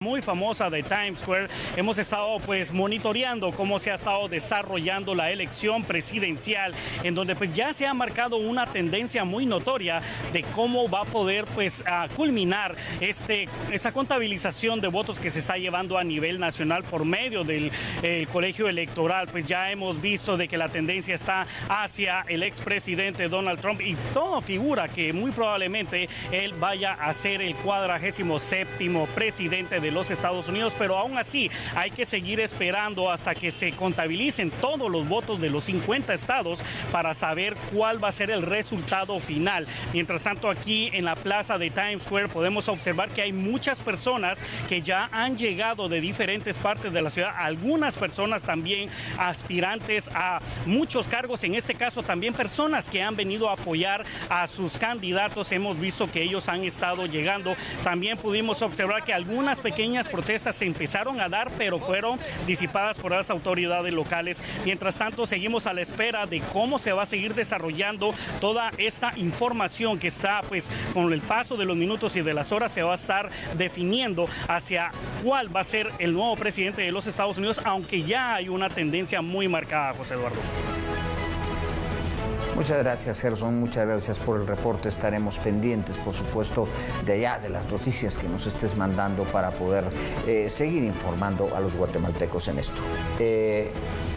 Muy famosa de Times Square. Hemos estado pues monitoreando cómo se ha estado desarrollando la elección presidencial, en donde pues ya se ha marcado una tendencia muy notoria de cómo va a poder pues culminar esa contabilización de votos que se está llevando a nivel nacional por medio del colegio electoral. Pues ya hemos visto de que la tendencia está hacia el expresidente Donald Trump y todo figura que muy probablemente él vaya a ser el 47º presidente de los Estados Unidos, pero aún así hay que seguir esperando hasta que se contabilicen todos los votos de los 50 estados para saber cuál va a ser el resultado final. Mientras tanto, aquí en la plaza de Times Square podemos observar que hay muchas personas que ya han llegado de diferentes partes de la ciudad, algunas personas también aspirantes a muchos cargos, en este caso también personas que han venido a apoyar a sus candidatos. Hemos visto que ellos han estado llegando. También pudimos observar que algunas pequeñas protestas se empezaron a dar, pero fueron disipadas por las autoridades locales. Mientras tanto, seguimos a la espera de cómo se va a seguir desarrollando toda esta información que está, pues, con el paso de los minutos y de las horas se va a estar definiendo hacia cuál va a ser el nuevo presidente de los Estados Unidos, aunque ya hay una tendencia muy marcada, José Eduardo. Muchas gracias, Gerson, muchas gracias por el reporte. Estaremos pendientes, por supuesto, de allá, de las noticias que nos estés mandando para poder seguir informando a los guatemaltecos en esto.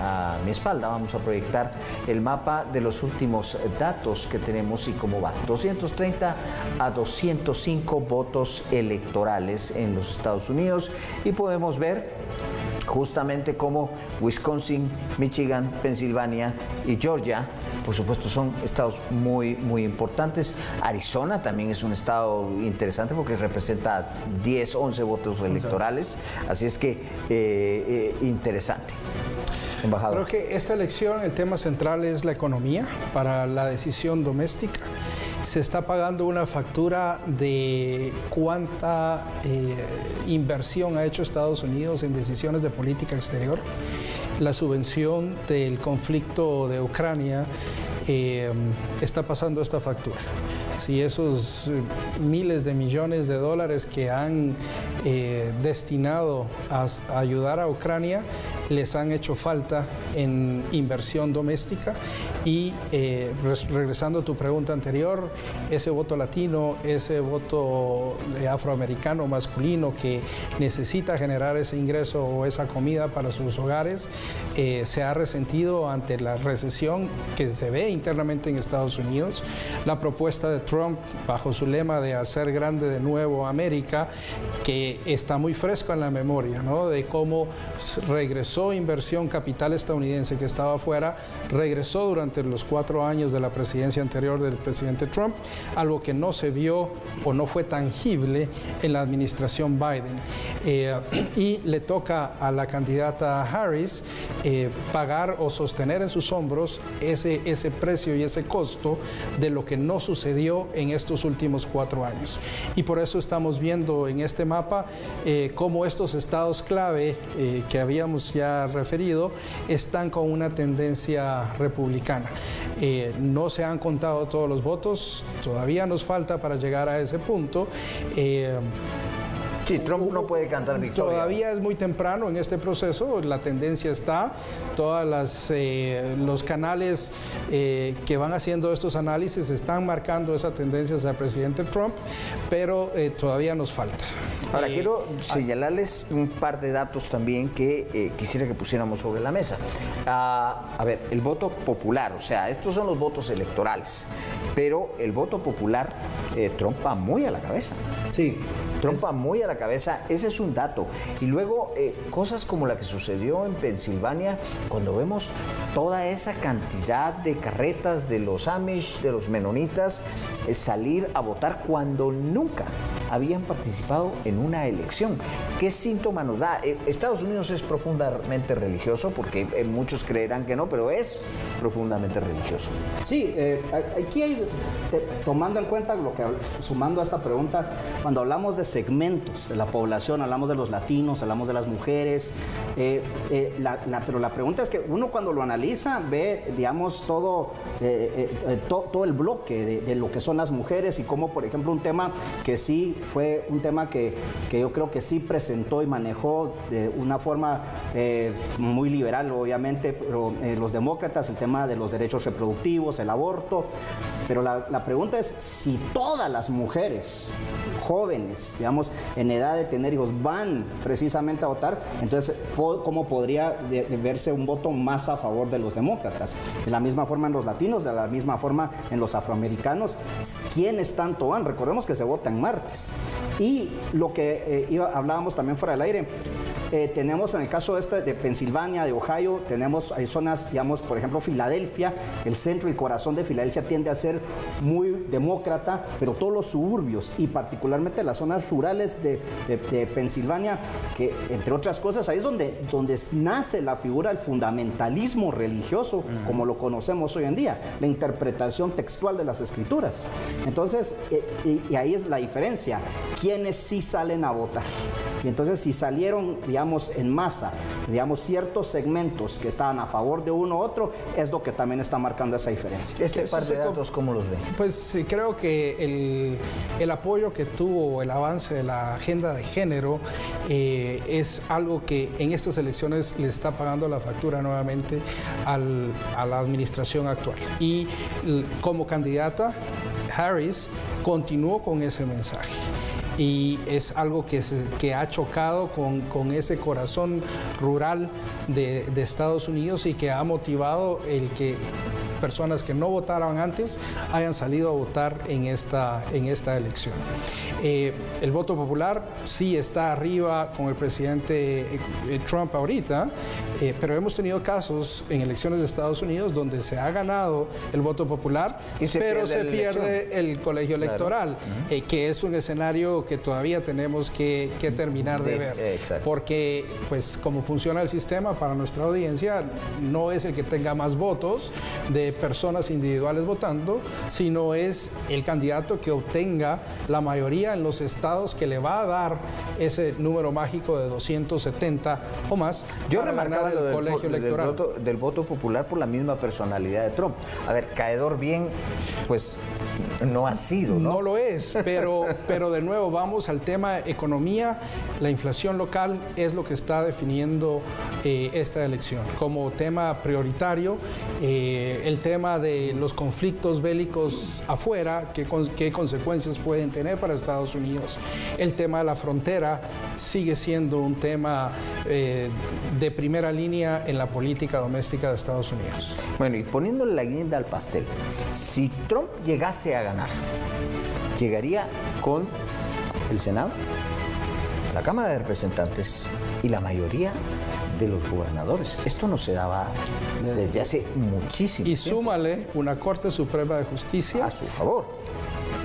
A mi espalda vamos a proyectar el mapa de los últimos datos que tenemos y cómo va. 230 a 205 votos electorales en los Estados Unidos y podemos ver justamente cómo Wisconsin, Michigan, Pensilvania y Georgia, por supuesto, son estados muy importantes. Arizona también es un estado interesante porque representa 10, 11 votos electorales, así es que interesante. Embajador. Creo que esta elección, el tema central es la economía para la decisión doméstica. Se está pagando una factura de cuánta inversión ha hecho Estados Unidos en decisiones de política exterior. La subvención del conflicto de Ucrania está pasando esta factura. Si esos miles de millones de dólares que han destinado a ayudar a Ucrania les han hecho falta en inversión doméstica y regresando a tu pregunta anterior, ese voto latino, ese voto afroamericano masculino que necesita generar ese ingreso o esa comida para sus hogares, se ha resentido ante la recesión que se ve internamente en Estados Unidos. La propuesta de Trump bajo su lema de hacer grande de nuevo América, que está muy fresco en la memoria, ¿no? De cómo regresó inversión capital estadounidense que estaba afuera, regresó durante los 4 años de la presidencia anterior del presidente Trump, algo que no se vio o no fue tangible en la administración Biden. Y le toca a la candidata Harris pagar o sostener en sus hombros ese precio y ese costo de lo que no sucedió en estos últimos 4 años. Y por eso estamos viendo en este mapa cómo estos estados clave que habíamos ya referido están con una tendencia republicana. No se han contado todos los votos, todavía nos falta para llegar a ese punto. Sí, Trump no puede cantar victoria. Todavía es muy temprano en este proceso, la tendencia está, todos los canales que van haciendo estos análisis están marcando esa tendencia hacia el presidente Trump, pero todavía nos falta. Ahora, quiero señalarles un par de datos también que quisiera que pusiéramos sobre la mesa. A ver, el voto popular, o sea, estos son los votos electorales, pero el voto popular, Trump va muy a la cabeza. Sí. Trump va muy a la cabeza, ese es un dato. Y luego, cosas como la que sucedió en Pensilvania, cuando vemos toda esa cantidad de carretas de los Amish, de los menonitas, salir a votar cuando nunca habían participado en una elección. ¿Qué síntoma nos da? Estados Unidos es profundamente religioso, porque muchos creerán que no, pero es profundamente religioso. Sí, aquí hay, tomando en cuenta lo que, sumando a esta pregunta, cuando hablamos de segmentos de la población, hablamos de los latinos, hablamos de las mujeres, pero la pregunta es que uno cuando lo analiza ve, digamos, todo el bloque de lo que son las mujeres y cómo, por ejemplo, un tema que sí fue un tema que yo creo que sí presentó y manejó de una forma muy liberal, obviamente, pero los demócratas, el tema de los derechos reproductivos, el aborto. Pero la pregunta es si todas las mujeres jóvenes, digamos, en edad de tener hijos, van precisamente a votar, entonces, ¿cómo podría verse un voto más a favor de los demócratas? De la misma forma en los latinos, de la misma forma en los afroamericanos. ¿Quiénes tanto van? Recordemos que se vota en martes. Y lo que hablábamos también fuera del aire, tenemos en el caso de Pensilvania, de Ohio, hay zonas, digamos, por ejemplo, Filadelfia, el centro y el corazón de Filadelfia tiende a ser muy demócrata, pero todos los suburbios y particularmente las zonas rurales de Pensilvania, que entre otras cosas, ahí es donde nace la figura del fundamentalismo religioso, como lo conocemos hoy en día, la interpretación textual de las escrituras. Entonces, y ahí es la diferencia, ¿quiénes sí salen a votar? Y entonces, si salieron, digamos, en masa, digamos, ciertos segmentos que estaban a favor de uno u otro, es lo que también está marcando esa diferencia. Este par de datos, ¿cómo los ven? Pues sí, creo que el apoyo que tuvo el avance de la agenda de género es algo que en estas elecciones le está pagando la factura nuevamente a la administración actual. Y como candidata, Harris continuó con ese mensaje. Y es algo que ha chocado con ese corazón rural de Estados Unidos y que ha motivado el que personas que no votaron antes hayan salido a votar en esta elección. El voto popular sí está arriba con el presidente Trump ahorita, pero hemos tenido casos en elecciones de Estados Unidos donde se ha ganado el voto popular, pero se pierde el colegio electoral, que es un escenario que todavía tenemos que terminar de ver. Porque, pues, como funciona el sistema para nuestra audiencia, no es el que tenga más votos de personas individuales votando, sino es el candidato que obtenga la mayoría en los estados que le va a dar ese número mágico de 270 o más. Yo remarcaba lo del voto popular por la misma personalidad de Trump. A ver, caedor bien, pues no ha sido, ¿no? No lo es, pero de nuevo vamos al tema economía. La inflación local es lo que está definiendo esta elección como tema prioritario. El tema de los conflictos bélicos afuera, qué consecuencias pueden tener para Estados Unidos. El tema de la frontera sigue siendo un tema de primera línea en la política doméstica de Estados Unidos. Bueno, y poniéndole la guinda al pastel, si Trump llegase a ganar, llegaría con el Senado, la Cámara de Representantes y la mayoría de los gobernadores. Esto no se daba desde hace muchísimo tiempo. Y súmale una Corte Suprema de Justicia a su favor,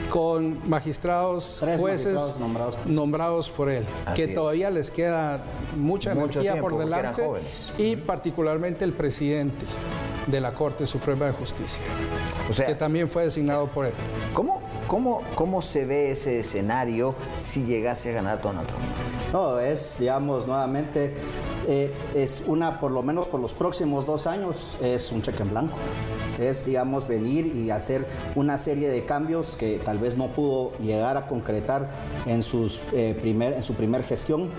con magistrados, jueces nombrados por él, que todavía les queda mucha energía por delante, y particularmente el presidente de la Corte Suprema de Justicia, o sea, que también fue designado por él. ¿Cómo se ve ese escenario si llegase a ganar Donald Trump? No, digamos, nuevamente, por lo menos por los próximos 2 años, es un cheque en blanco. Es, digamos, venir y hacer una serie de cambios que tal vez no pudo llegar a concretar en su primer gestión,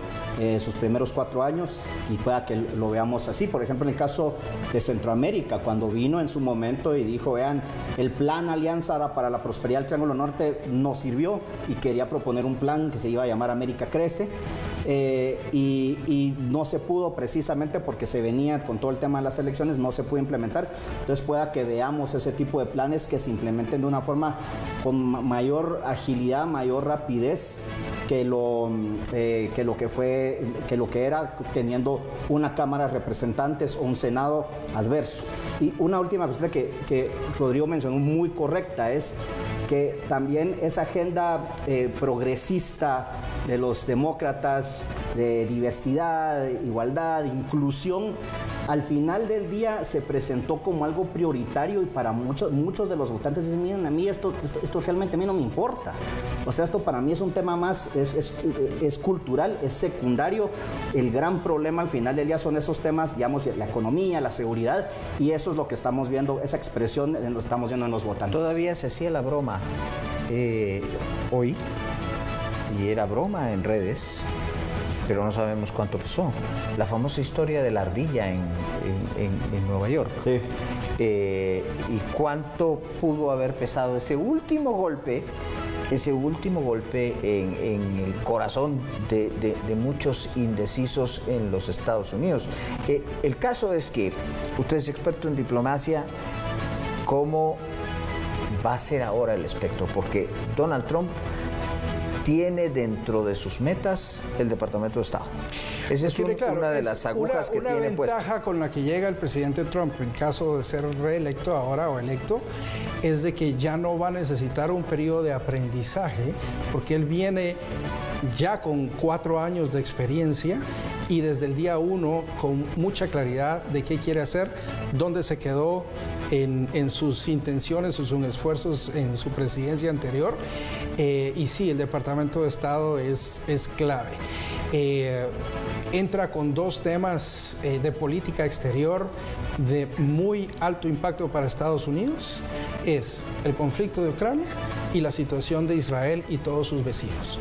sus primeros 4 años, y pueda que lo veamos así. Por ejemplo, en el caso de Centroamérica, cuando vino en su momento y dijo, vean, el plan Alianza para la Prosperidad del Triángulo Norte no sirvió, y quería proponer un plan que se iba a llamar América Crece, y no se pudo precisamente porque se venía con todo el tema de las elecciones, no se pudo implementar. Entonces pueda que veamos ese tipo de planes que se implementen de una forma con mayor agilidad, mayor rapidez que lo que era teniendo una Cámara de Representantes o un Senado adverso. Y una última cosa que Rodrigo mencionó muy correcta es que también esa agenda progresista de los demócratas, de diversidad, de igualdad, de inclusión, al final del día se presentó como algo prioritario, y para muchos de los votantes dicen, miren, a mí esto realmente a mí no me importa. O sea, esto para mí es un tema más, es cultural, es secundario. El gran problema al final del día son esos temas, digamos, la economía, la seguridad, y eso es lo que estamos viendo, esa expresión lo estamos viendo en los votantes. Todavía se hacía la broma hoy, y era broma en redes, pero no sabemos cuánto pesó. La famosa historia de la ardilla en Nueva York. Sí. ¿Y cuánto pudo haber pesado ese último golpe en el corazón de muchos indecisos en los Estados Unidos? El caso es que usted es experto en diplomacia. ¿Cómo va a ser ahora el espectro? Porque Donald Trump tiene dentro de sus metas el Departamento de Estado. Esa es una de las agujas que tiene puesta. Una ventaja con la que llega el presidente Trump en caso de ser reelecto ahora o electo es de que ya no va a necesitar un periodo de aprendizaje, porque él viene ya con 4 años de experiencia y desde el día 1 con mucha claridad de qué quiere hacer, dónde se quedó en sus intenciones o sus esfuerzos en su presidencia anterior. Y sí, el Departamento de Estado es clave. Entra con 2 temas de política exterior de muy alto impacto para Estados Unidos. Es el conflicto de Ucrania y la situación de Israel y todos sus vecinos.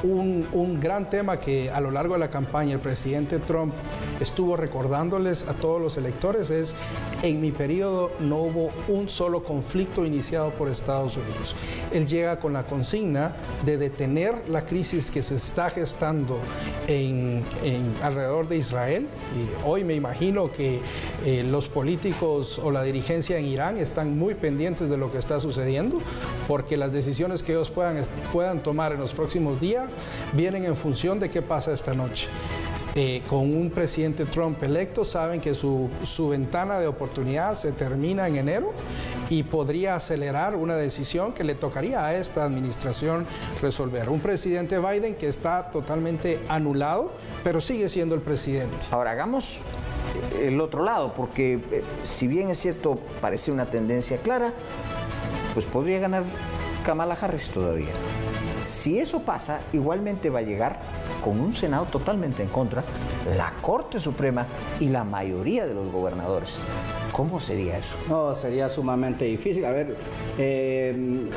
Un gran tema que a lo largo de la campaña el presidente Trump estuvo recordándoles a todos los electores es: en mi periodo no hubo un solo conflicto iniciado por Estados Unidos. Él llega con la consigna de detener la crisis que se está gestando alrededor de Israel. Y hoy me imagino que los políticos o la dirigencia en Irán están muy pendientes de lo que está sucediendo, porque las decisiones que ellos puedan tomar en los próximos días vienen en función de qué pasa esta noche. Con un presidente Trump electo, saben que su ventana de oportunidad se termina en enero y podría acelerar una decisión que le tocaría a esta administración resolver. Un presidente Biden que está totalmente anulado, pero sigue siendo el presidente. Ahora, hagamos el otro lado, porque si bien es cierto, parece una tendencia clara, pues podría ganar Kamala Harris todavía. Si eso pasa, igualmente va a llegar con un Senado totalmente en contra, la Corte Suprema y la mayoría de los gobernadores. ¿Cómo sería eso? No, sería sumamente difícil. A ver,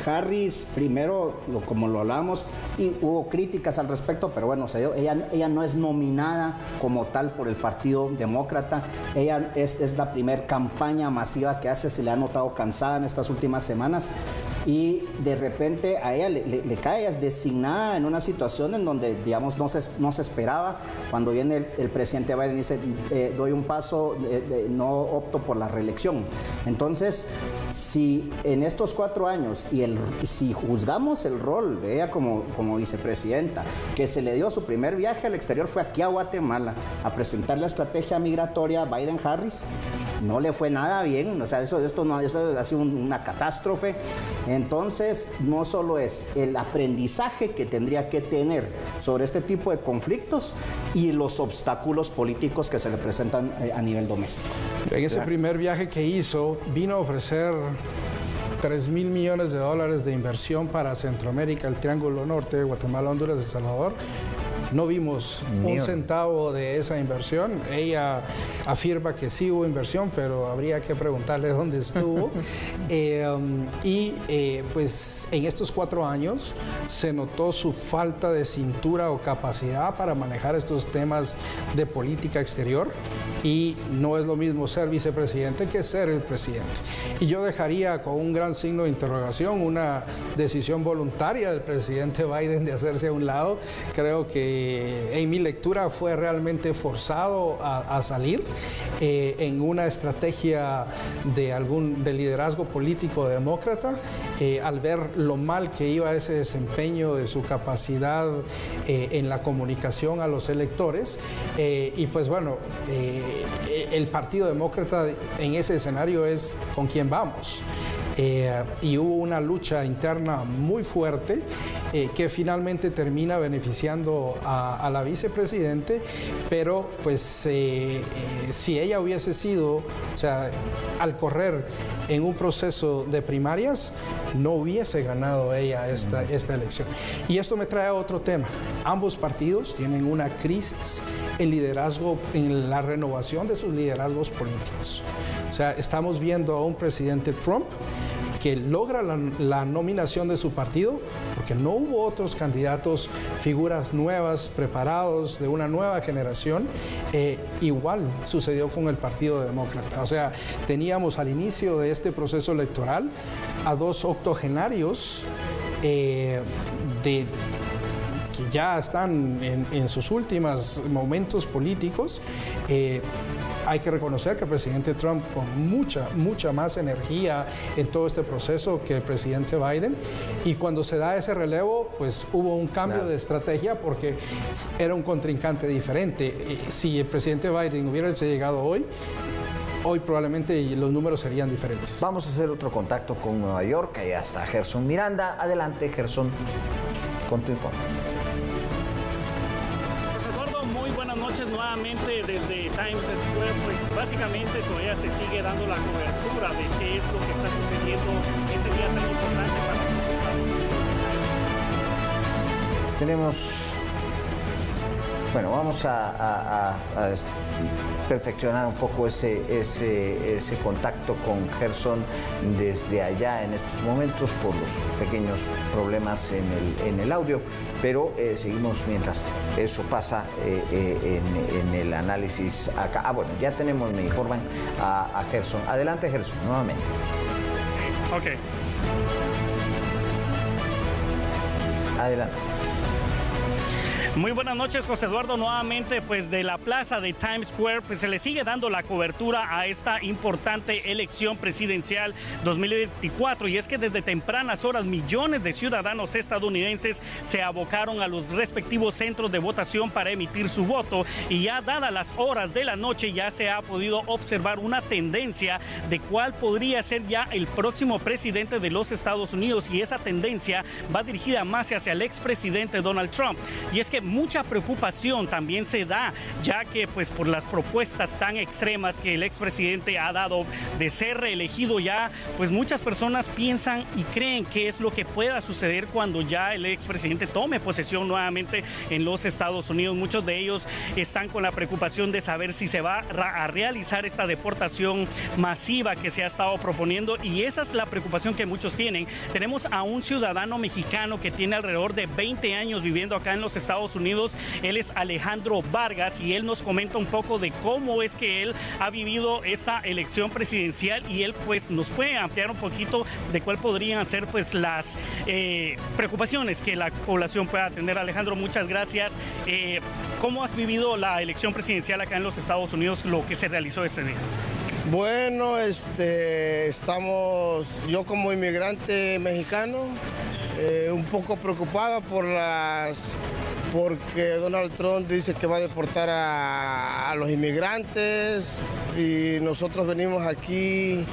Harris, primero, como lo hablamos, y hubo críticas al respecto, pero bueno, ella no es nominada como tal por el Partido Demócrata. Ella es la primera campaña masiva que hace, se le ha notado cansada en estas últimas semanas. Y de repente a ella le cae, es designada en una situación en donde, digamos, no se esperaba. Cuando viene el presidente Biden y dice, doy un paso, no opto por la reelección. Entonces, si en estos 4 años, si juzgamos el rol de ella como vicepresidenta, que se le dio su primer viaje al exterior fue aquí a Guatemala a presentar la estrategia migratoria Biden-Harris, no le fue nada bien. O sea, eso ha sido una catástrofe. Entonces, no solo es el aprendizaje que tendría que tener sobre este tipo de conflictos y los obstáculos políticos que se le presentan a nivel doméstico. En ese primer viaje que hizo, vino a ofrecer $3,000 millones de inversión para Centroamérica, el Triángulo Norte, Guatemala, Honduras, El Salvador. No vimos un centavo de esa inversión. Ella afirma que sí hubo inversión, pero habría que preguntarle dónde estuvo. Pues en estos 4 años se notó su falta de cintura o capacidad para manejar estos temas de política exterior, y no es lo mismo ser vicepresidente que ser el presidente. Y yo dejaría con un gran signo de interrogación una decisión voluntaria del presidente Biden de hacerse a un lado. Creo que en mi lectura fue realmente forzado a salir en una estrategia de liderazgo político demócrata, al ver lo mal que iba ese desempeño de su capacidad en la comunicación a los electores. Y pues bueno, el Partido Demócrata en ese escenario es con quién vamos. Y hubo una lucha interna muy fuerte que finalmente termina beneficiando a la vicepresidente, pero pues si ella hubiese sido, o sea, al correr en un proceso de primarias, no hubiese ganado ella esta elección. Y esto me trae a otro tema. Ambos partidos tienen una crisis en liderazgo, en la renovación de sus liderazgos políticos. O sea, estamos viendo a un presidente Trump que logra la nominación de su partido, porque no hubo otros candidatos, figuras nuevas, preparados, de una nueva generación. Igual sucedió con el Partido Demócrata. O sea, teníamos al inicio de este proceso electoral a dos octogenarios que ya están en sus últimos momentos políticos. Hay que reconocer que el presidente Trump con mucha más energía en todo este proceso que el presidente Biden, y cuando se da ese relevo, pues hubo un cambio de estrategia porque era un contrincante diferente. Si el presidente Biden hubiera llegado hoy probablemente los números serían diferentes. Vamos a hacer otro contacto con Nueva York, allá está Gerson Miranda. Adelante, Gerson, con tu informe. Nuevamente desde Times Square, pues básicamente todavía se sigue dando la cobertura de qué es lo que está sucediendo este día tan importante para nosotros. Tenemos, bueno, vamos a perfeccionar un poco ese contacto con Gerson desde allá en estos momentos por los pequeños problemas en el audio, pero seguimos mientras eso pasa en el análisis acá. Bueno, ya tenemos, me informan, a Gerson. Adelante, Gerson, nuevamente. Ok. Adelante. Muy buenas noches, José Eduardo. Nuevamente, pues de la plaza de Times Square, pues se le sigue dando la cobertura a esta importante elección presidencial 2024. Y es que desde tempranas horas millones de ciudadanos estadounidenses se abocaron a los respectivos centros de votación para emitir su voto. Y ya dadas las horas de la noche ya se ha podido observar una tendencia de cuál podría ser ya el próximo presidente de los Estados Unidos. Y esa tendencia va dirigida más hacia el expresidente Donald Trump. Y es que mucha preocupación también se da, ya que pues por las propuestas tan extremas que el expresidente ha dado de ser reelegido, ya pues muchas personas piensan y creen que es lo que pueda suceder cuando ya el expresidente tome posesión nuevamente en los Estados Unidos. Muchos de ellos están con la preocupación de saber si se va a realizar esta deportación masiva que se ha estado proponiendo, y esa es la preocupación que muchos tienen. Tenemos a un ciudadano mexicano que tiene alrededor de 20 años viviendo acá en los Estados Unidos. Él es Alejandro Vargas y él nos comenta un poco de cómo es que él ha vivido esta elección presidencial, y él pues nos puede ampliar un poquito de cuál podrían ser pues las preocupaciones que la población pueda tener. Alejandro, muchas gracias. ¿Cómo has vivido la elección presidencial acá en los Estados Unidos, lo que se realizó este día? Bueno, estamos, yo como inmigrante mexicano, un poco preocupado porque Donald Trump dice que va a deportar a los inmigrantes, y nosotros venimos aquí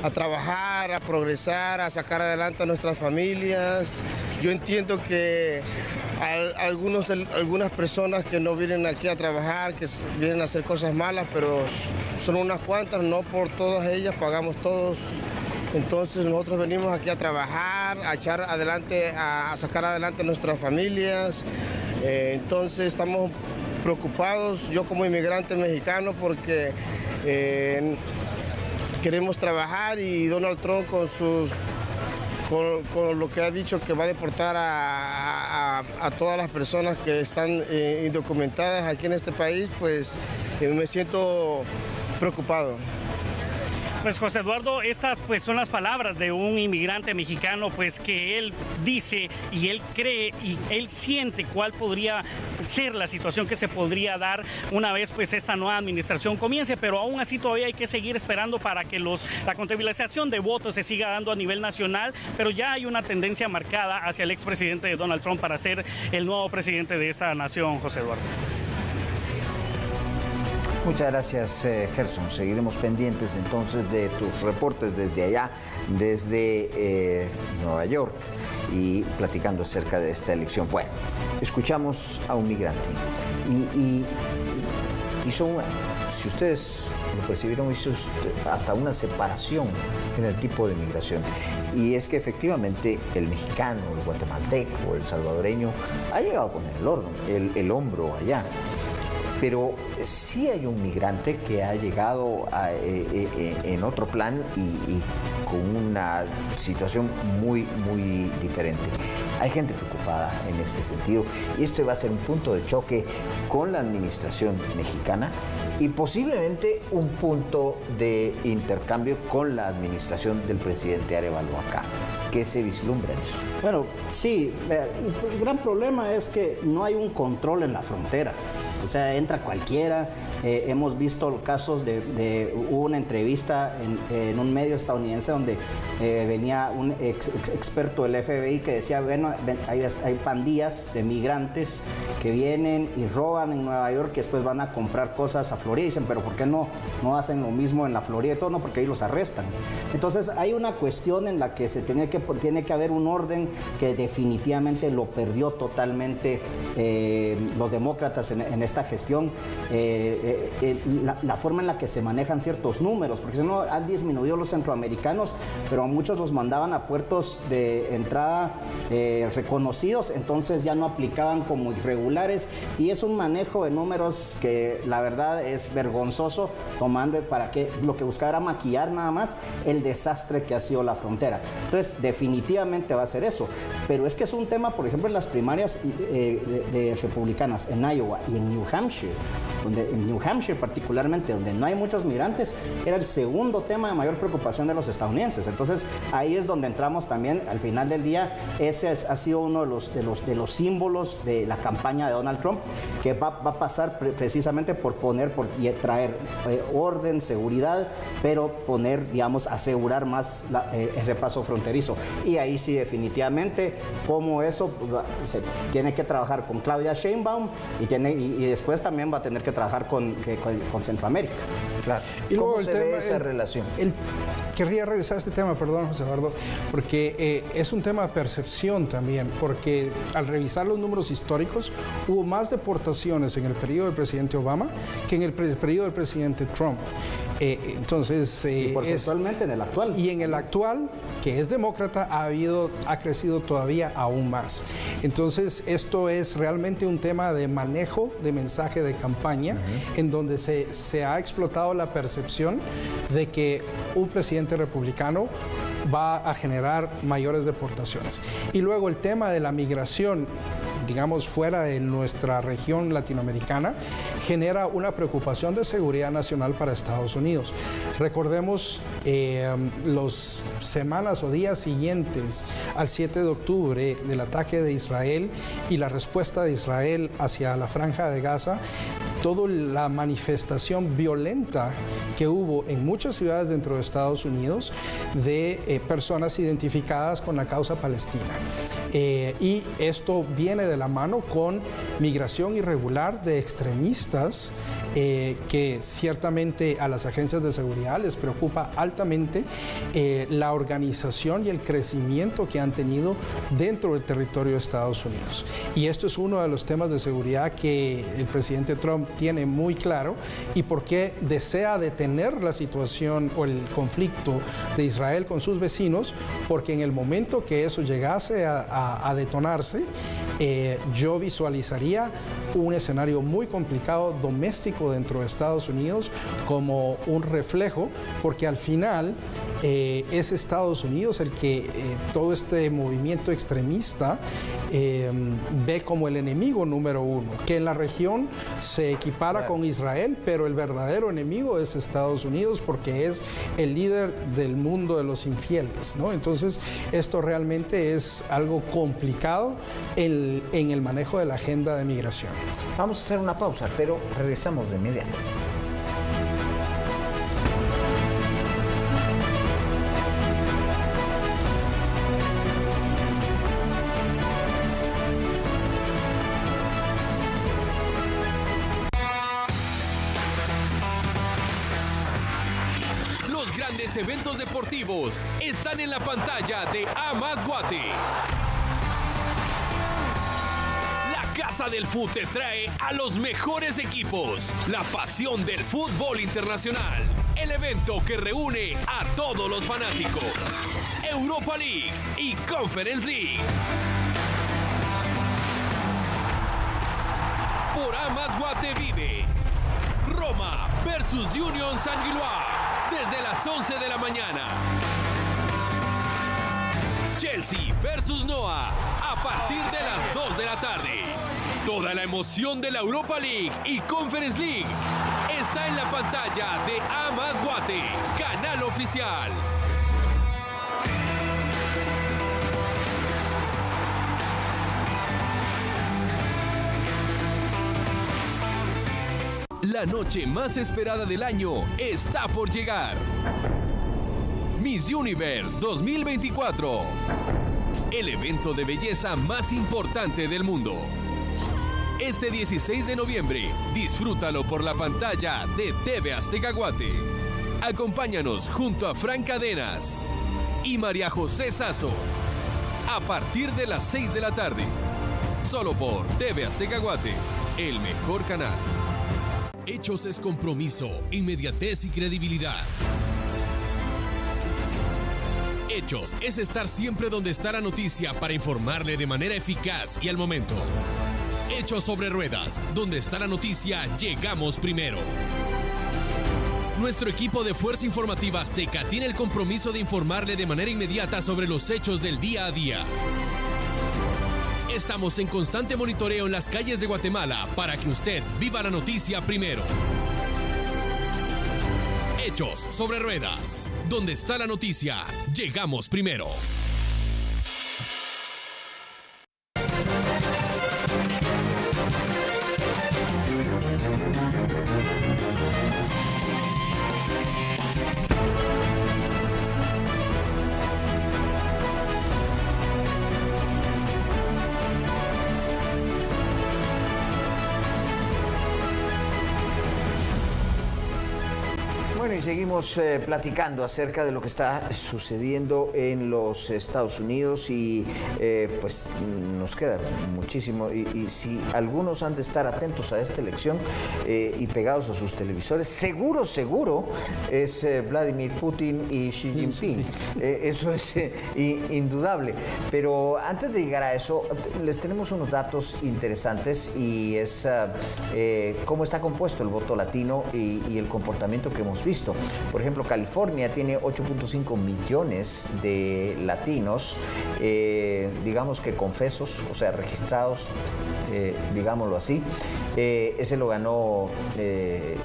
a trabajar, a progresar, a sacar adelante a nuestras familias. Yo entiendo que algunas personas que no vienen aquí a trabajar, que vienen a hacer cosas malas, pero son unas cuantas, no por todas ellas pagamos todos. Entonces nosotros venimos aquí a trabajar, a echar adelante, a sacar adelante a nuestras familias. Entonces estamos preocupados, yo como inmigrante mexicano, porque queremos trabajar, y Donald Trump con lo que ha dicho que va a deportar a todas las personas que están indocumentadas aquí en este país, pues me siento preocupado. Pues José Eduardo, estas pues son las palabras de un inmigrante mexicano, pues que él dice y él cree y él siente cuál podría ser la situación que se podría dar una vez pues esta nueva administración comience, pero aún así todavía hay que seguir esperando para que la contabilización de votos se siga dando a nivel nacional, pero ya hay una tendencia marcada hacia el expresidente Donald Trump para ser el nuevo presidente de esta nación, José Eduardo. Muchas gracias, Gerson. Seguiremos pendientes entonces de tus reportes desde allá, desde Nueva York, y platicando acerca de esta elección. Bueno, escuchamos a un migrante y son, si ustedes lo percibieron, hizo hasta una separación en el tipo de migración. Y es que efectivamente el mexicano, el guatemalteco, el salvadoreño ha llegado con el hombro allá. Pero sí hay un migrante que ha llegado en otro plan y con una situación muy diferente. Hay gente preocupada en este sentido y esto va a ser un punto de choque con la administración mexicana y posiblemente un punto de intercambio con la administración del presidente Arévalo acá. ¿Qué se vislumbra en eso? Bueno, sí, el gran problema es que no hay un control en la frontera. O sea, entra cualquiera. Hemos visto casos hubo una entrevista en un medio estadounidense donde venía un experto del FBI que decía, bueno, hay pandillas de migrantes que vienen y roban en Nueva York y después van a comprar cosas a Florida. Y dicen, pero ¿por qué no hacen lo mismo en la Florida y todo? No, porque ahí los arrestan. Entonces hay una cuestión en la que tiene que haber un orden que definitivamente lo perdió totalmente los demócratas en esta gestión. La forma en la que se manejan ciertos números, porque si no han disminuido los centroamericanos, pero a muchos los mandaban a puertos de entrada reconocidos, entonces ya no aplicaban como irregulares y es un manejo de números que la verdad es vergonzoso, tomando para que lo que buscaba era maquillar nada más el desastre que ha sido la frontera. Entonces definitivamente va a ser eso, pero es que es un tema, por ejemplo, en las primarias de republicanas en Iowa y en New Hampshire, en New Hampshire particularmente, donde no hay muchos migrantes, era el segundo tema de mayor preocupación de los estadounidenses. Entonces ahí es donde entramos también, al final del día, ese ha sido uno de los símbolos de la campaña de Donald Trump, que va a pasar precisamente por traer orden, seguridad, pero asegurar más ese paso fronterizo. Y ahí sí, definitivamente, como eso se tiene que trabajar con Claudia Sheinbaum y después también va a tener que trabajar con Centroamérica. Claro. Y luego ¿Cómo se ve esa relación? Querría regresar a este tema, perdón, José Eduardo, porque es un tema de percepción también, porque al revisar los números históricos, hubo más deportaciones en el periodo del presidente Obama que en el periodo del presidente Trump. Entonces, y porcentualmente en el actual. Y en el actual, que es demócrata, ha crecido todavía aún más. Entonces, esto es realmente un tema de manejo de mensaje de campaña, en donde se ha explotado la percepción de que un presidente republicano va a generar mayores deportaciones. Y luego el tema de la migración, digamos, fuera de nuestra región latinoamericana, genera una preocupación de seguridad nacional para Estados Unidos. Recordemos las semanas o días siguientes al 7 de octubre del ataque de Israel y la respuesta de Israel hacia la Franja de Gaza, toda la manifestación violenta que hubo en muchas ciudades dentro de Estados Unidos de personas identificadas con la causa palestina. Y esto viene de la mano con migración irregular de extremistas que ciertamente a las agencias de seguridad les preocupa altamente la organización y el crecimiento que han tenido dentro del territorio de Estados Unidos. Y esto es uno de los temas de seguridad que el presidente Trump tiene muy claro y por qué desea detener la situación o el conflicto de Israel con sus vecinos, porque en el momento que eso llegase a detonarse, yo visualizaría un escenario muy complicado doméstico dentro de Estados Unidos como un reflejo, porque al final es Estados Unidos el que todo este movimiento extremista ve como el enemigo número uno, que en la región se equipara con Israel, pero el verdadero enemigo es Estados Unidos porque es el líder del mundo de los infieles, ¿no? Entonces esto realmente es algo complicado en el manejo de la agenda de migración. Vamos a hacer una pausa, pero regresamos de inmediato. Los grandes eventos deportivos están en la pantalla de A Más Guate. Casa del Fut te trae a los mejores equipos. La pasión del fútbol internacional. El evento que reúne a todos los fanáticos. Europa League y Conference League. Por A Más Guate vive Roma versus Union Saint-Gilloise desde las 11 de la mañana. Chelsea versus Noah a partir de las 2 de la tarde. Toda la emoción de la Europa League y Conference League está en la pantalla de A+ Guate, canal oficial. La noche más esperada del año está por llegar. Miss Universe 2024. El evento de belleza más importante del mundo. Este 16 de noviembre, disfrútalo por la pantalla de TV Azteca Guate. Acompáñanos junto a Fran Cadenas y María José Sazo. A partir de las 6 de la tarde. Solo por TV Azteca Guate, el mejor canal. Hechos es compromiso, inmediatez y credibilidad. Hechos es estar siempre donde está la noticia para informarle de manera eficaz y al momento. Hechos sobre ruedas, donde está la noticia, llegamos primero. Nuestro equipo de Fuerza Informativa Azteca tiene el compromiso de informarle de manera inmediata sobre los hechos del día a día. Estamos en constante monitoreo en las calles de Guatemala para que usted viva la noticia primero. Hechos sobre ruedas. Donde está la noticia, llegamos primero. Bueno, y seguimos platicando acerca de lo que está sucediendo en los Estados Unidos y pues nos queda muchísimo y si algunos han de estar atentos a esta elección y pegados a sus televisores, seguro es Vladimir Putin y Xi Jinping. Eso es indudable. Pero antes de llegar a eso, les tenemos unos datos interesantes y es cómo está compuesto el voto latino y el comportamiento que hemos visto. Por ejemplo, California tiene 8.5 millones de latinos, digamos que confesos, o sea, registrados, digámoslo así. Ese lo ganó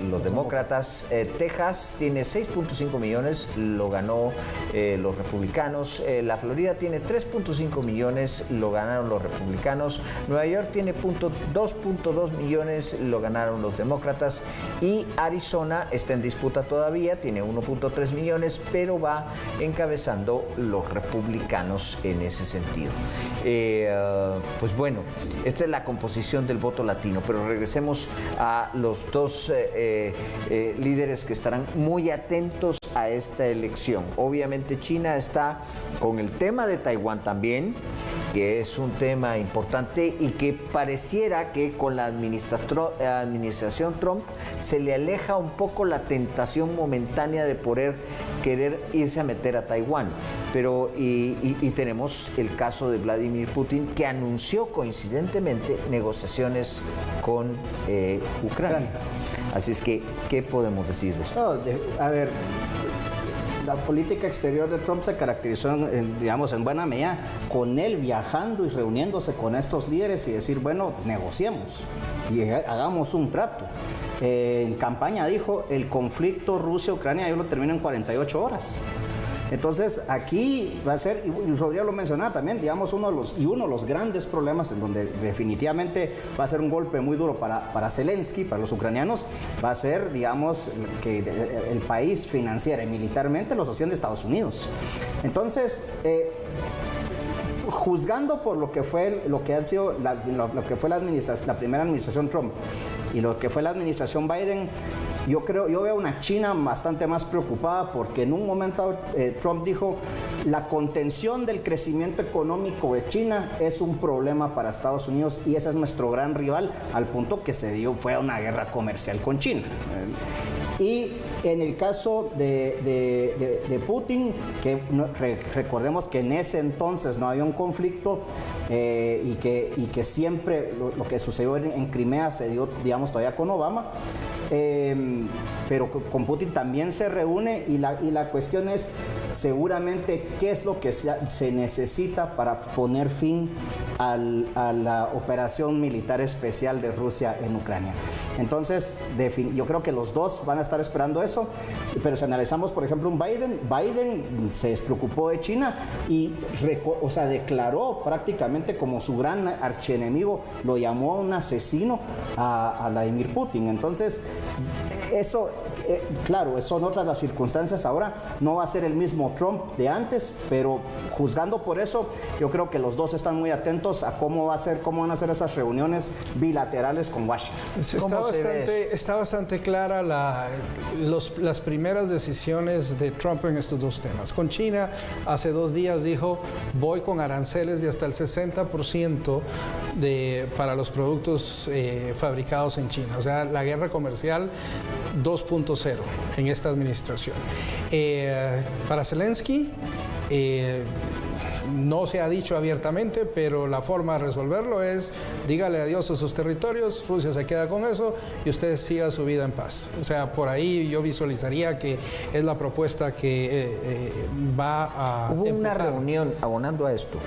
los demócratas. Texas tiene 6.5 millones, lo ganó los republicanos. La Florida tiene 3.5 millones, lo ganaron los republicanos. Nueva York tiene 2.2 millones, lo ganaron los demócratas. Y Arizona está en disputa todavía, tiene 1.3 millones, pero va encabezando los republicanos en ese sentido. Pues bueno, esta es la composición del voto latino, pero regresemos a los dos líderes que estarán muy atentos a esta elección. Obviamente China está con el tema de Taiwán también, que es un tema importante y que pareciera que con la administración Trump se le aleja un poco la tentación momentánea de poder querer irse a meter a Taiwán. Pero y tenemos el caso de Vladimir Putin, que anunció coincidentemente negociaciones con Ucrania. Así es que, ¿qué podemos decir de esto? A ver, la política exterior de Trump se caracterizó, digamos, en buena medida con él viajando y reuniéndose con estos líderes y decir, bueno, negociemos y hagamos un trato. En campaña dijo, el conflicto Rusia-Ucrania yo lo termino en 48 horas. Entonces aquí va a ser, y Rodrigo lo mencionaba también, digamos, uno de los grandes problemas en donde definitivamente va a ser un golpe muy duro para Zelensky, para los ucranianos, va a ser, digamos, que el país financiera y militarmente lo sostiene Estados Unidos. Entonces, juzgando por lo que fue la primera administración Trump y lo que fue la administración Biden, yo veo una China bastante más preocupada porque en un momento Trump dijo la contención del crecimiento económico de China es un problema para Estados Unidos y ese es nuestro gran rival, al punto que fue una guerra comercial con China. Y En el caso de Putin, que recordemos que en ese entonces no había un conflicto y que siempre lo que sucedió en Crimea se dio, digamos, todavía con Obama, pero con Putin también se reúne y la cuestión es seguramente qué es lo que se necesita para poner fin a la operación militar especial de Rusia en Ucrania. Entonces, yo creo que los dos van a estar esperando eso, pero si analizamos, por ejemplo, Biden se despreocupó de China y declaró prácticamente como su gran archienemigo, lo llamó un asesino a Vladimir Putin. Entonces, eso, claro, son otras las circunstancias ahora, no va a ser el mismo Trump de antes, pero juzgando por eso, yo creo que los dos están muy atentos a cómo van a ser esas reuniones bilaterales con Washington. Está bastante clara las primeras decisiones de Trump en estos dos temas. Con China, hace 2 días dijo, voy con aranceles de hasta el 60% para los productos fabricados en China. O sea, la guerra comercial 2.0 en esta administración. Para Zelensky, no se ha dicho abiertamente, pero la forma de resolverlo es dígale adiós a sus territorios, Rusia se queda con eso y usted siga su vida en paz. O sea, por ahí yo visualizaría que es la propuesta que va a Hubo una reunión, abonando a esto,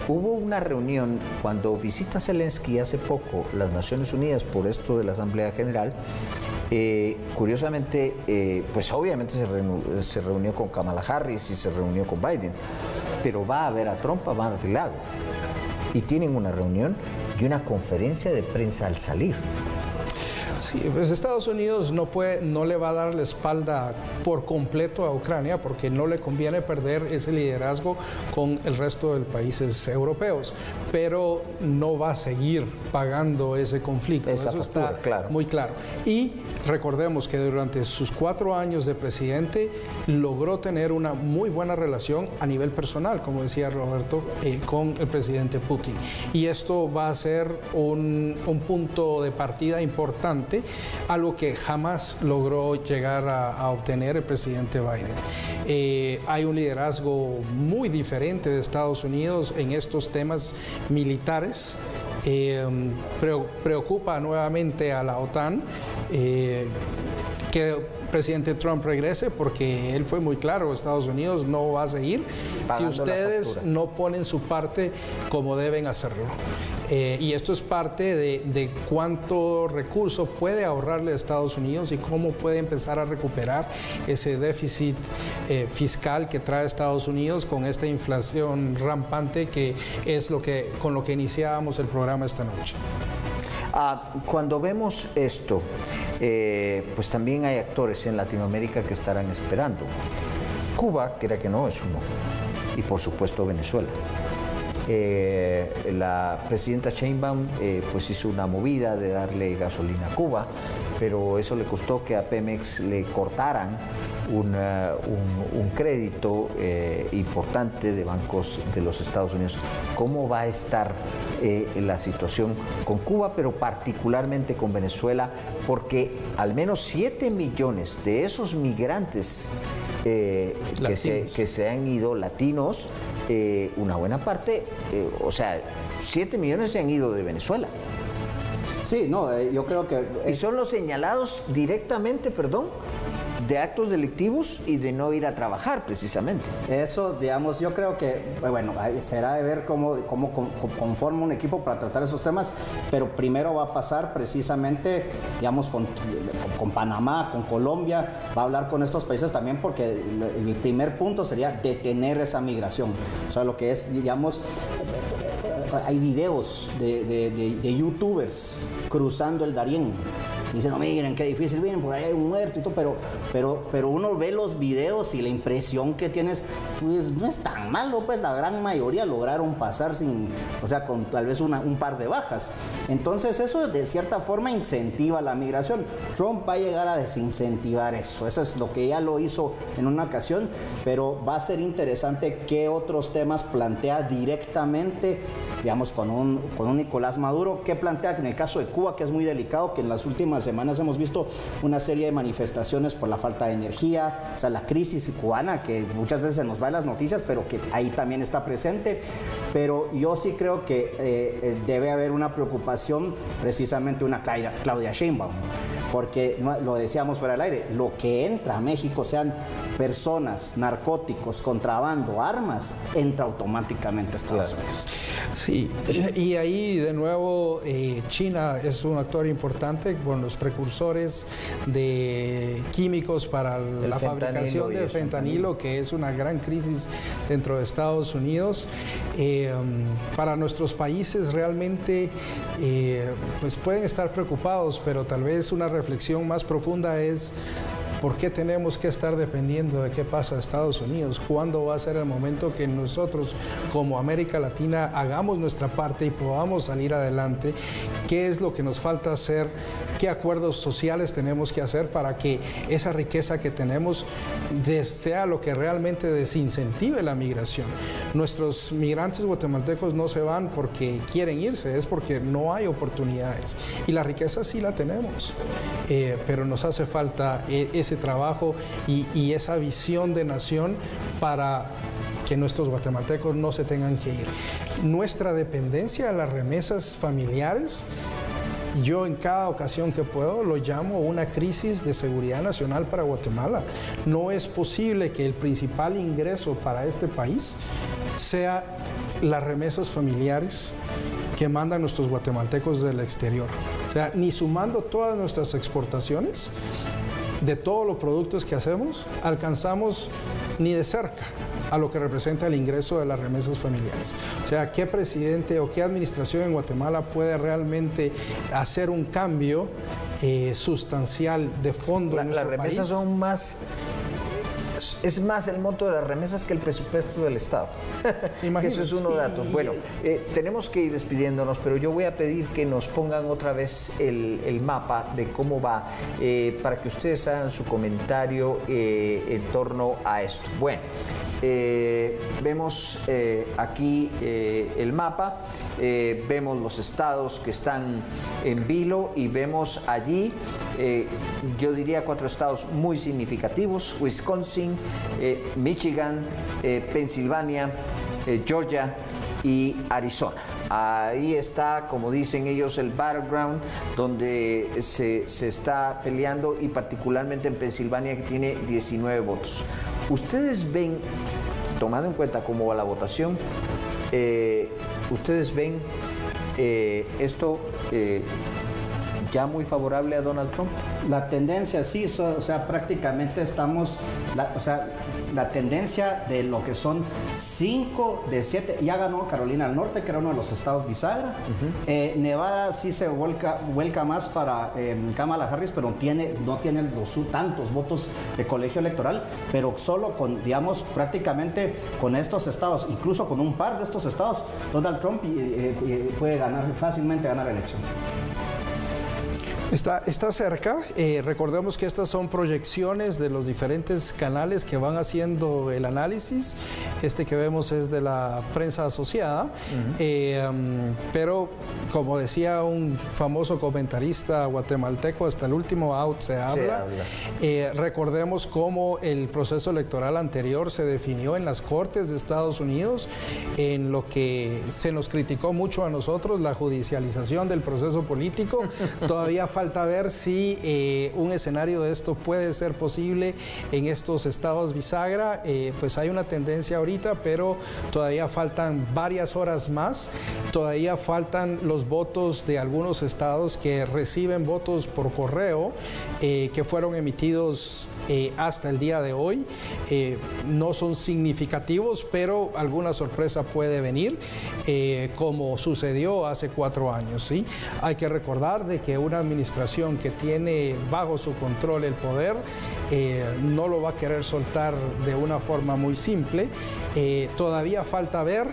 hubo una reunión cuando visita Zelensky hace poco las Naciones Unidas por esto de la Asamblea General. Curiosamente, pues obviamente se reunió con Kamala Harris y se reunió con Biden, pero va a ver a Trump a Mar-a-Lago y tienen una reunión y una conferencia de prensa al salir. Sí, pues Estados Unidos no le va a dar la espalda por completo a Ucrania porque no le conviene perder ese liderazgo con el resto de los países europeos, pero no va a seguir pagando ese conflicto. Eso está muy claro. Y recordemos que durante sus 4 años de presidente logró tener una muy buena relación a nivel personal, como decía Roberto, con el presidente Putin. Y esto va a ser un punto de partida importante, algo que jamás logró llegar a obtener el presidente Biden. Hay un liderazgo muy diferente de Estados Unidos en estos temas militares. Preocupa nuevamente a la OTAN que el presidente Trump regrese, porque él fue muy claro, Estados Unidos no va a seguir pagando si ustedes no ponen su parte como deben hacerlo. Y esto es parte de cuánto recurso puede ahorrarle a Estados Unidos y cómo puede empezar a recuperar ese déficit fiscal que trae Estados Unidos con esta inflación rampante que es con lo que iniciábamos el programa esta noche. Cuando vemos esto, pues también hay actores en Latinoamérica que estarán esperando. Cuba, quiera que no, es uno. Y por supuesto Venezuela. La presidenta Sheinbaum pues hizo una movida de darle gasolina a Cuba, pero eso le costó que a Pemex le cortaran un crédito importante de bancos de los Estados Unidos. ¿Cómo va a estar la situación con Cuba, pero particularmente con Venezuela? Porque al menos 7 millones de esos migrantes que se han ido, latinos, una buena parte, 7 millones se han ido de Venezuela. Sí, no, yo creo que... Y son los señalados directamente, de actos delictivos y de no ir a trabajar, precisamente. Eso, digamos, yo creo que, bueno, será de ver cómo conforma un equipo para tratar esos temas, pero primero va a pasar precisamente, digamos, con Panamá, con Colombia, va a hablar con estos países también, porque el primer punto sería detener esa migración. O sea, lo que es, digamos, hay videos de youtubers cruzando el Darién. Dicen, no, miren qué difícil, miren, por ahí hay un muerto y todo, pero uno ve los videos y la impresión que tienes, pues no es tan malo, pues la gran mayoría lograron pasar con tal vez un par de bajas. Entonces eso de cierta forma incentiva la migración. Trump va a llegar a desincentivar eso es lo que ya lo hizo en una ocasión, pero va a ser interesante qué otros temas plantea directamente digamos, con un Nicolás Maduro, que plantea que en el caso de Cuba, que es muy delicado, que en las últimas semanas hemos visto una serie de manifestaciones por la falta de energía, o sea, la crisis cubana, que muchas veces se nos va en las noticias, pero que ahí también está presente. Pero yo sí creo que debe haber una preocupación, precisamente una Claudia Sheinbaum, porque lo decíamos fuera del aire, lo que entra a México, sean personas, narcóticos, contrabando, armas, entra automáticamente a Estados Unidos. Sí, y ahí de nuevo China es un actor importante con los precursores de químicos para la fabricación del fentanilo, que es una gran crisis dentro de Estados Unidos. Para nuestros países realmente pues pueden estar preocupados, pero tal vez una reflexión más profunda es: ¿por qué tenemos que estar dependiendo de qué pasa en Estados Unidos? ¿Cuándo va a ser el momento que nosotros, como América Latina, hagamos nuestra parte y podamos salir adelante? ¿Qué es lo que nos falta hacer? ¿Qué acuerdos sociales tenemos que hacer para que esa riqueza que tenemos sea lo que realmente desincentive la migración? Nuestros migrantes guatemaltecos no se van porque quieren irse, es porque no hay oportunidades. Y la riqueza sí la tenemos, pero nos hace falta ese trabajo y esa visión de nación para que nuestros guatemaltecos no se tengan que ir. Nuestra dependencia de las remesas familiares, yo en cada ocasión que puedo lo llamo una crisis de seguridad nacional para Guatemala. No es posible que el principal ingreso para este país sea las remesas familiares que mandan nuestros guatemaltecos del exterior. O sea, ni sumando todas nuestras exportaciones, de todos los productos que hacemos, alcanzamos ni de cerca a lo que representa el ingreso de las remesas familiares. O sea, ¿qué presidente o qué administración en Guatemala puede realmente hacer un cambio sustancial de fondo en nuestro país? Las remesas son más... Es más el monto de las remesas que el presupuesto del Estado. Eso es uno de los datos. Bueno, tenemos que ir despidiéndonos, pero yo voy a pedir que nos pongan otra vez el mapa de cómo va, para que ustedes hagan su comentario en torno a esto. Bueno, vemos aquí el mapa, vemos los estados que están en vilo y vemos allí, yo diría 4 estados muy significativos: Wisconsin, Michigan, Pensilvania, Georgia y Arizona. Ahí está, como dicen ellos, el battleground donde se está peleando, y particularmente en Pensilvania, que tiene 19 votos. Ustedes ven, tomando en cuenta cómo va la votación, ustedes ven esto ya muy favorable a Donald Trump. La tendencia sí, o sea, prácticamente estamos, la tendencia de lo que son 5 de 7, ya ganó Carolina del Norte, que era uno de los estados bisagra. Nevada sí se vuelca más para Kamala Harris, pero no tiene tantos votos de colegio electoral, pero solo con, digamos, prácticamente con estos estados, incluso con un par de estos estados, Donald Trump puede fácilmente ganar la elección. Está cerca. Recordemos que estas son proyecciones de los diferentes canales que van haciendo el análisis. Este que vemos es de la prensa asociada, pero como decía un famoso comentarista guatemalteco, hasta el último out se habla. Recordemos cómo el proceso electoral anterior se definió en las Cortes de Estados Unidos, en lo que se nos criticó mucho a nosotros, la judicialización del proceso político. Todavía falta ver si un escenario de esto puede ser posible en estos estados bisagra. Pues hay una tendencia ahorita, pero todavía faltan varias horas más. Todavía faltan los votos de algunos estados que reciben votos por correo, que fueron emitidos hasta el día de hoy. No son significativos, pero alguna sorpresa puede venir, como sucedió hace 4 años, ¿sí? Hay que recordar de que una administración que tiene bajo su control el poder no lo va a querer soltar de una forma muy simple. Todavía falta ver.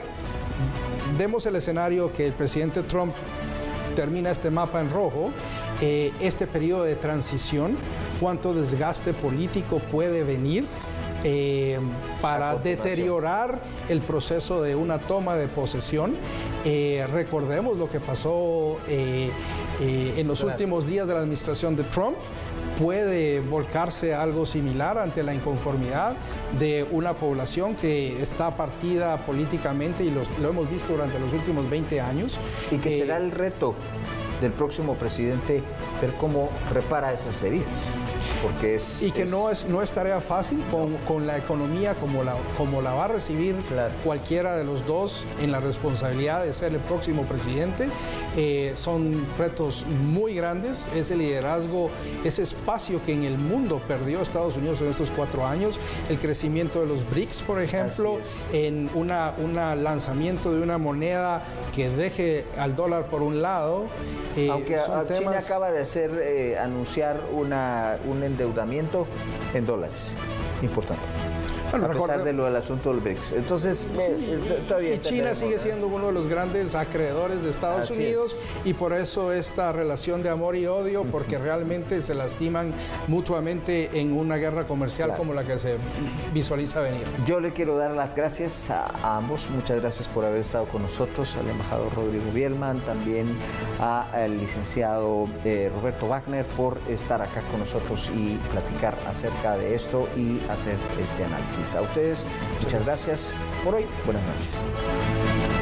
Demos el escenario que el presidente Trump termina este mapa en rojo, este periodo de transición, cuánto desgaste político puede venir para deteriorar el proceso de una toma de posesión. Recordemos lo que pasó en los últimos días de la administración de Trump. Puede volcarse algo similar ante la inconformidad de una población que está partida políticamente y lo hemos visto durante los últimos 20 años. Y que será el reto del próximo presidente ver cómo repara esas heridas. Porque no es tarea fácil con la economía como la va a recibir cualquiera de los dos en la responsabilidad de ser el próximo presidente. Son retos muy grandes, ese liderazgo, ese espacio que en el mundo perdió Estados Unidos en estos 4 años, el crecimiento de los BRICS, por ejemplo, en un lanzamiento de una moneda que deje al dólar por un lado. Aunque China acaba de anunciar un endeudamiento en dólares importante. Bueno, a pesar de lo del asunto del BRICS. Entonces, todavía y China sigue siendo uno de los grandes acreedores de Estados Unidos y por eso esta relación de amor y odio, porque realmente se lastiman mutuamente en una guerra comercial como la que se visualiza venir. Yo le quiero dar las gracias a ambos. Muchas gracias por haber estado con nosotros, al embajador Rodrigo Bielman, también al licenciado Roberto Wagner por estar acá con nosotros y platicar acerca de esto y hacer este análisis. A ustedes, muchas gracias por hoy. Buenas noches.